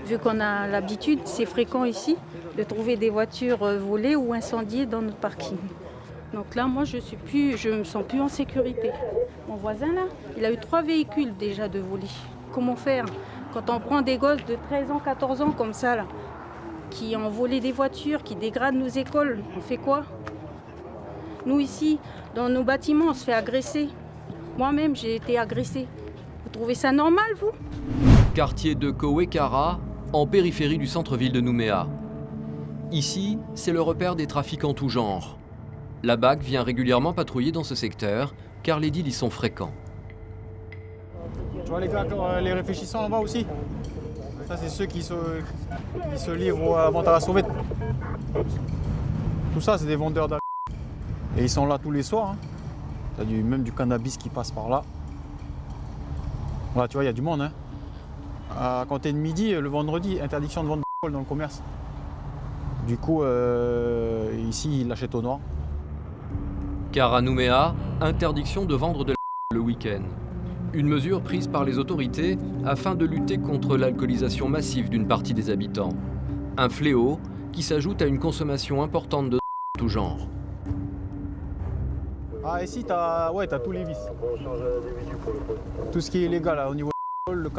vu qu'on a l'habitude, c'est fréquent ici, de trouver des voitures volées ou incendiées dans notre parking. Donc là, moi, je me sens plus en sécurité. Mon voisin, là, il a eu 3 véhicules déjà de volés. Comment faire quand on prend des gosses de 13 ans, 14 ans comme ça, là, qui ont volé des voitures, qui dégradent nos écoles, on fait quoi? Nous, ici, dans nos bâtiments, on se fait agresser. Moi-même, j'ai été agressée. Vous trouvez ça normal, vous? Quartier de Kowekara, en périphérie du centre-ville de Nouméa. Ici, c'est le repère des trafics en tout genre. La BAC vient régulièrement patrouiller dans ce secteur, car les deals y sont fréquents. Tu vois les gars, les réfléchissants en bas aussi. Ça, c'est ceux qui se livrent à vente à la sauvette. Tout ça, c'est des vendeurs d'alcool. Et ils sont là tous les soirs. Hein. T'as même du cannabis qui passe par là. Voilà, tu vois, il y a du monde. Hein. À compter de midi, le vendredi, interdiction de vente d'alcool dans le commerce. Du coup, ici, ils l'achètent au noir. Car à Nouméa, interdiction de vendre de l'alcool le week-end. Une mesure prise par les autorités afin de lutter contre l'alcoolisation massive d'une partie des habitants. Un fléau qui s'ajoute à une consommation importante de tout genre. Ah, ici, t'as tous les vices. Tout ce qui est illégal là, au niveau de l'alcool, le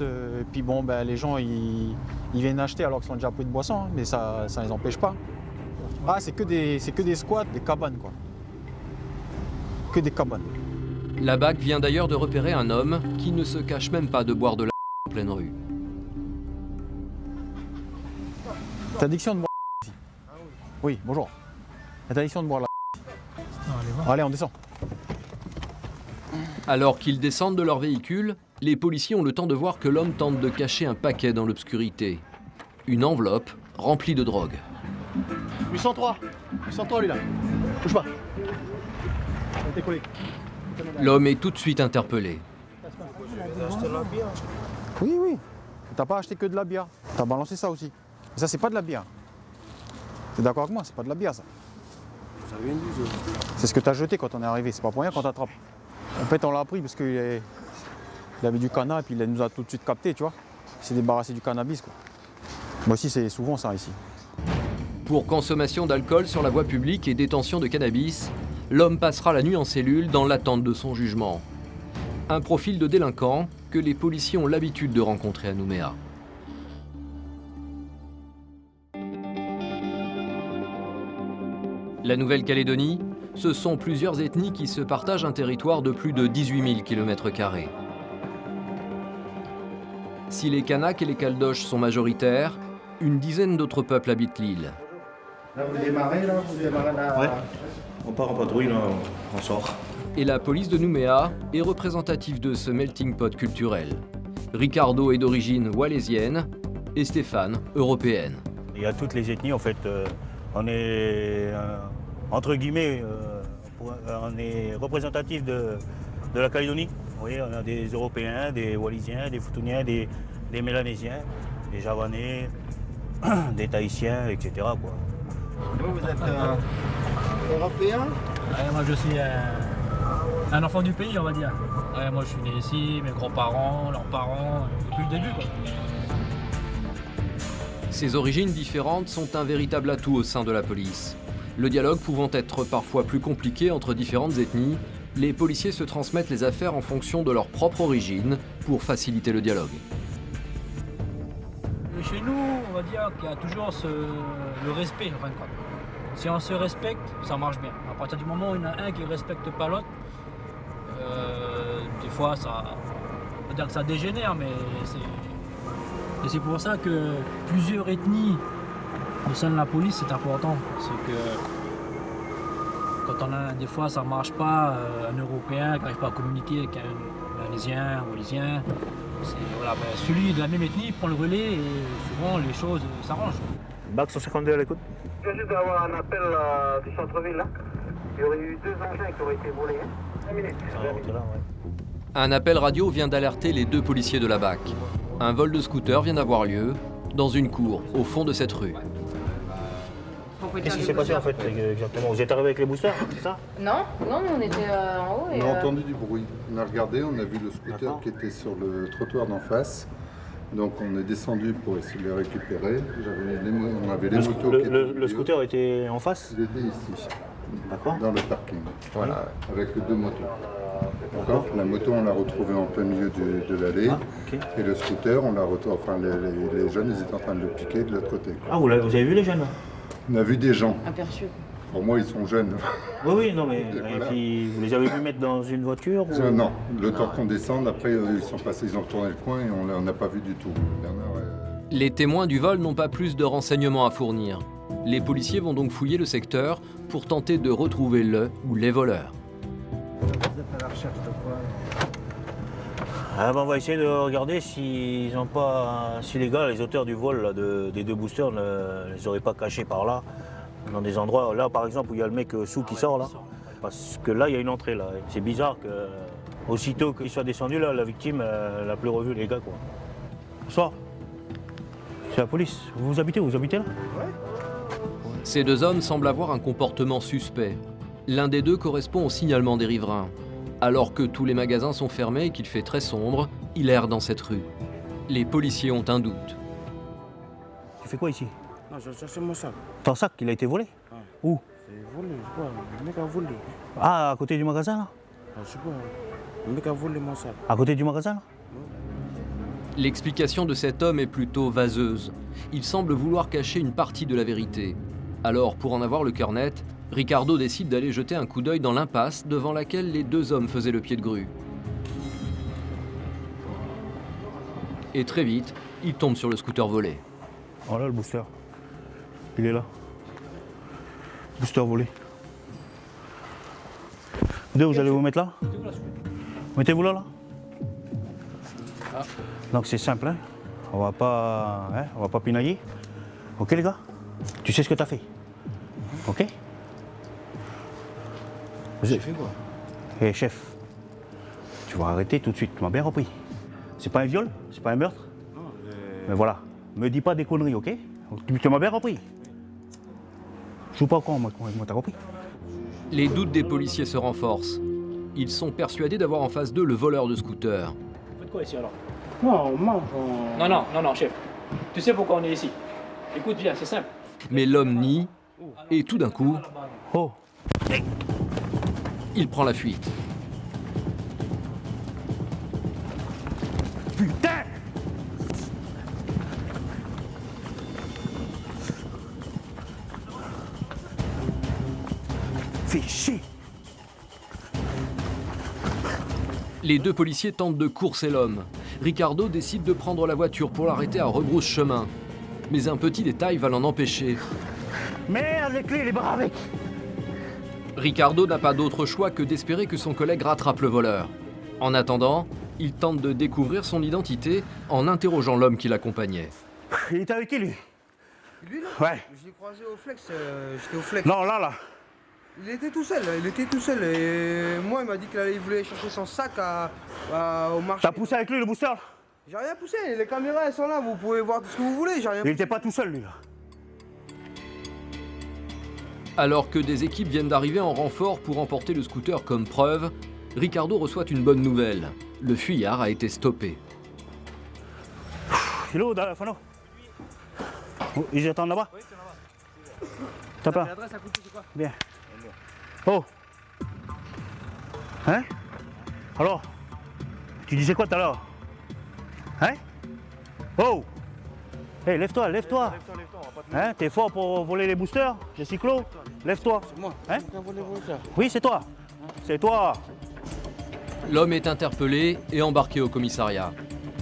et puis bon, ben, les gens ils viennent acheter alors qu'ils sont déjà pris de boisson, hein, mais ça ne les empêche pas. Ah, c'est que des squats, des cabanes quoi. Que des cabanes. La BAC vient d'ailleurs de repérer un homme qui ne se cache même pas de boire de l'alcool en pleine rue. Interdiction de boire ici. Oui, bonjour. Interdiction de boire là. Allez, on descend. Alors qu'ils descendent de leur véhicule, les policiers ont le temps de voir que l'homme tente de cacher un paquet dans l'obscurité. Une enveloppe remplie de drogue. 803 lui là. Bouge pas. L'homme est tout de suite interpellé. Oui. T'as pas acheté que de la bière. T'as balancé ça aussi. Mais ça, c'est pas de la bière. T'es d'accord avec moi? C'est pas de la bière ça. Ça vient d'où ça? C'est ce que t'as jeté quand on est arrivé. C'est pas pour rien qu'on t'attrape. En fait, on l'a pris parce qu'il avait du cannabis et puis il nous a tout de suite capté, tu vois. Il s'est débarrassé du cannabis quoi. Moi aussi, c'est souvent ça ici. Pour consommation d'alcool sur la voie publique et détention de cannabis, l'homme passera la nuit en cellule dans l'attente de son jugement. Un profil de délinquant que les policiers ont l'habitude de rencontrer à Nouméa. La Nouvelle-Calédonie, ce sont plusieurs ethnies qui se partagent un territoire de plus de 18 000 km². Si les Kanaks et les Caldoches sont majoritaires, une dizaine d'autres peuples habitent l'île. Là, vous démarrez là? Ouais. On part en patrouille, là, on sort. Et la police de Nouméa est représentative de ce melting pot culturel. Ricardo est d'origine walaisienne et Stéphane, européenne. Il y a toutes les ethnies, en fait. On est, entre guillemets, on est représentatif de la Calédonie. Vous voyez, on a des Européens, des Wallisiens, des Futuniens, des Mélanésiens, des Javanais, des Tahitiens, etc. quoi. Vous êtes européen? Ouais, moi je suis un enfant du pays, on va dire. Ouais, moi je suis né ici, mes grands-parents, leurs parents, depuis le début quoi. Ces origines différentes sont un véritable atout au sein de la police. Le dialogue pouvant être parfois plus compliqué entre différentes ethnies, les policiers se transmettent les affaires en fonction de leur propre origine pour faciliter le dialogue. Chez nous, on va dire qu'il y a toujours le respect en fin de compte. Si on se respecte, ça marche bien. À partir du moment où il y en a un qui ne respecte pas l'autre, des fois ça, on va dire que ça dégénère, mais c'est pour ça que plusieurs ethnies au sein de la police, c'est important. Parce que quand on a des fois ça ne marche pas, un Européen qui n'arrive pas à communiquer avec un Malaisien, un Wallisien, voilà, ben, celui de la même ethnie prend le relais et souvent les choses s'arrangent. BAC 152 à l'écoute. Je viens juste d'avoir un appel du centre-ville là. Il y aurait eu 2 engins qui auraient été volés. 5 minutes. Un appel radio vient d'alerter les 2 policiers de la BAC. Un vol de scooter vient d'avoir lieu dans une cour au fond de cette rue. Qu'est-ce qui s'est passé en fait exactement? Vous êtes arrivé avec les boosters, c'est ça? Non, on était en haut. On a entendu du bruit. On a regardé, on a vu le scooter qui était sur le trottoir d'en face. Donc on est descendu pour essayer de les récupérer. On avait les motos qui étaient le scooter était en face? Il était ici, D'accord. dans le parking, voilà, avec les 2 motos. D'accord. La moto, on l'a retrouvée en plein milieu de l'allée. Ah, ok. Et le scooter, on l'a retrouvé. Enfin, les jeunes, ils étaient en train de le piquer de l'autre côté. Ah, vous avez vu les jeunes là? On a vu des gens. Aperçu. Pour moi, ils sont jeunes. Oui, non, mais voilà. et puis, vous les avez vus mettre dans une voiture ou... Non, le temps qu'on descende, après, ils sont passés, ils ont tourné le coin et on n'a pas vu du tout. Les témoins du vol n'ont pas plus de renseignements à fournir. Les policiers vont donc fouiller le secteur pour tenter de retrouver le ou les voleurs. Vous êtes à la recherche de quoi? Ah ben on va essayer de regarder s'ils n'ont pas, si les gars, les auteurs du vol là, des 2 boosters ne les auraient pas cachés par là, dans des endroits, là par exemple où il y a le mec sous qui sort là, parce que là il y a une entrée là. C'est bizarre que aussitôt qu'il soit descendu là, la victime n'a plus revu les gars quoi. Bonsoir. C'est la police. Vous habitez là? Ces 2 hommes semblent avoir un comportement suspect. L'un des 2 correspond au signalement des riverains. Alors que tous les magasins sont fermés et qu'il fait très sombre, il erre dans cette rue. Les policiers ont un doute. Tu fais quoi ici? Non, je cherche mon sac. Ton sac, il a été volé? Ah. Où? C'est volé, je crois. Le mec a volé. Ah, à côté du magasin là? Ah, je sais pas. Le mec a volé mon sac. À côté du magasin là? L'explication de cet homme est plutôt vaseuse. Il semble vouloir cacher une partie de la vérité. Alors, pour en avoir le cœur net, Ricardo décide d'aller jeter un coup d'œil dans l'impasse devant laquelle les 2 hommes faisaient le pied de grue. Et très vite, il tombe sur le scooter volé. Oh là, le booster. Il est là. Booster volé. Vous allez vous mettre là? Mettez-vous là, là. Donc c'est simple, hein. On va pas pinailler. Ok les gars? Tu sais ce que t'as fait? Ok? J'ai fait quoi? Hé chef, tu vas arrêter tout de suite, tu m'as bien repris. C'est pas un viol? C'est pas un meurtre? Non, Mais voilà, me dis pas des conneries, ok? Tu m'as bien repris. Joue pas au con, moi t'as compris? Les doutes des policiers se renforcent. Ils sont persuadés d'avoir en face d'eux le voleur de scooter. Vous faites quoi ici alors? non, on mange. Non, chef. Tu sais pourquoi on est ici? Écoute bien, c'est simple. Mais l'homme nie, et tout d'un coup, Oh! il prend la fuite. Putain! Fais chier! Les 2 policiers tentent de courser l'homme. Ricardo décide de prendre la voiture pour l'arrêter à rebrousse-chemin. Mais un petit détail va l'en empêcher. Merde, les clés, les bras avec! Ricardo n'a pas d'autre choix que d'espérer que son collègue rattrape le voleur. En attendant, il tente de découvrir son identité en interrogeant l'homme qui l'accompagnait. Il était avec qui, lui? Lui là? Ouais. Je l'ai croisé au flex, j'étais au flex. Non, là. Il était tout seul, et moi il m'a dit qu'il voulait chercher son sac au marché. T'as poussé avec lui, le booster? J'ai rien poussé, les caméras elles sont là, vous pouvez voir tout ce que vous voulez, j'ai rien Il poussé. était pas tout seul, lui, là. Alors que des équipes viennent d'arriver en renfort pour emporter le scooter comme preuve, Ricardo reçoit une bonne nouvelle. Le fuyard a été stoppé. Il est où, Fano? Oh, ils attendent là-bas? Oui, c'est là-bas. T'as pas? L'adresse à côté, c'est quoi? Bien. Oh! Hein? Alors? Tu disais quoi tout à l'heure? Hein? Oh! Hé, lève-toi! Lève-toi, Hein? T'es fort pour voler les boosters? Les cyclos? Lève-toi! C'est moi. Hein? Qui a volé vos ça? Oui, c'est toi! C'est toi! L'homme est interpellé et embarqué au commissariat.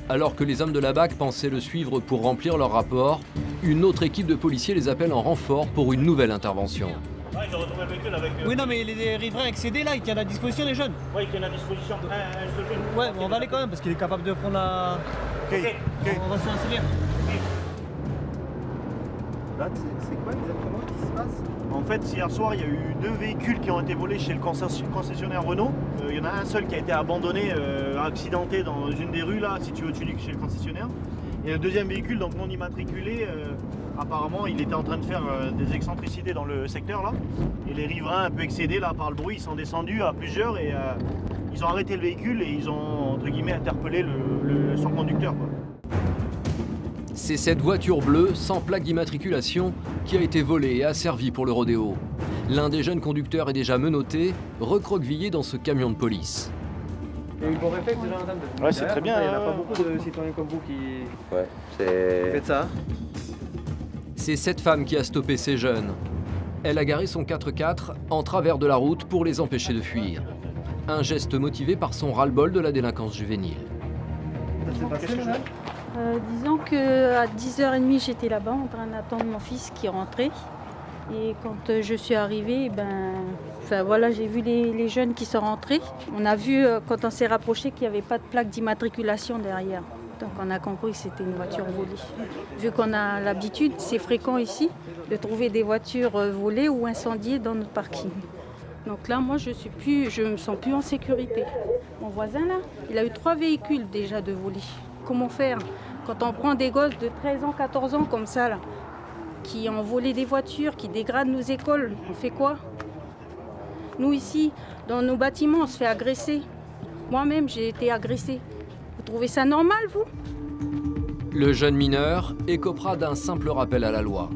Alors que les hommes de la BAC pensaient le suivre pour remplir leur rapport, une autre équipe de policiers les appelle en renfort pour une nouvelle intervention. Ouais, j'ai retrouvé le véhicule avec... Oui, non, mais les riverains excédés, là, ils tiennent à disposition des jeunes. Oui, qui est à disposition. Un seul jeune. Ouais, mais on va aller quand même, parce qu'il est capable de prendre la... Ok. On va se renseigner. Là, c'est quoi exactement qui se passe? En fait, hier soir, il y a eu 2 véhicules qui ont été volés chez le concessionnaire Renault. Il y en a un seul qui a été abandonné, accidenté dans une des rues, là, située au-dessus chez le concessionnaire. Et le deuxième véhicule, donc non immatriculé, apparemment, il était en train de faire des excentricités dans le secteur, là. Et les riverains, un peu excédés là, par le bruit, ils sont descendus à plusieurs et ils ont arrêté le véhicule et ils ont, entre guillemets, interpellé son conducteur, quoi. C'est cette voiture bleue, sans plaque d'immatriculation, qui a été volée et asservie pour le rodéo. L'un des jeunes conducteurs est déjà menotté, recroquevillé dans ce camion de police. Il y a eu bon réflexe déjà, madame. Ouais, c'est très bien. Il n'y en a pas beaucoup de citoyens comme vous qui Faites ça. C'est cette femme qui a stoppé ces jeunes. Elle a garé son 4x4 en travers de la route pour les empêcher de fuir. Un geste motivé par son ras-le-bol de la délinquance juvénile. Ça s'est passé, madame? Disons qu'à 10h30, j'étais là-bas en train d'attendre mon fils qui rentrait. Et quand je suis arrivée, j'ai vu les jeunes qui sont rentrés. On a vu, quand on s'est rapproché, qu'il n'y avait pas de plaque d'immatriculation derrière. Donc on a compris que c'était une voiture volée. Vu qu'on a l'habitude, c'est fréquent ici, de trouver des voitures volées ou incendiées dans notre parking. Donc là, moi, je me sens plus en sécurité. Mon voisin, là, il a eu 3 véhicules déjà de volés. Comment faire quand on prend des gosses de 13 ans, 14 ans comme ça, là, qui ont volé des voitures, qui dégradent nos écoles, on fait quoi? Nous, ici, dans nos bâtiments, on se fait agresser. Moi-même, j'ai été agressée. Vous trouvez ça normal, vous? Le jeune mineur écopera d'un simple rappel à la loi.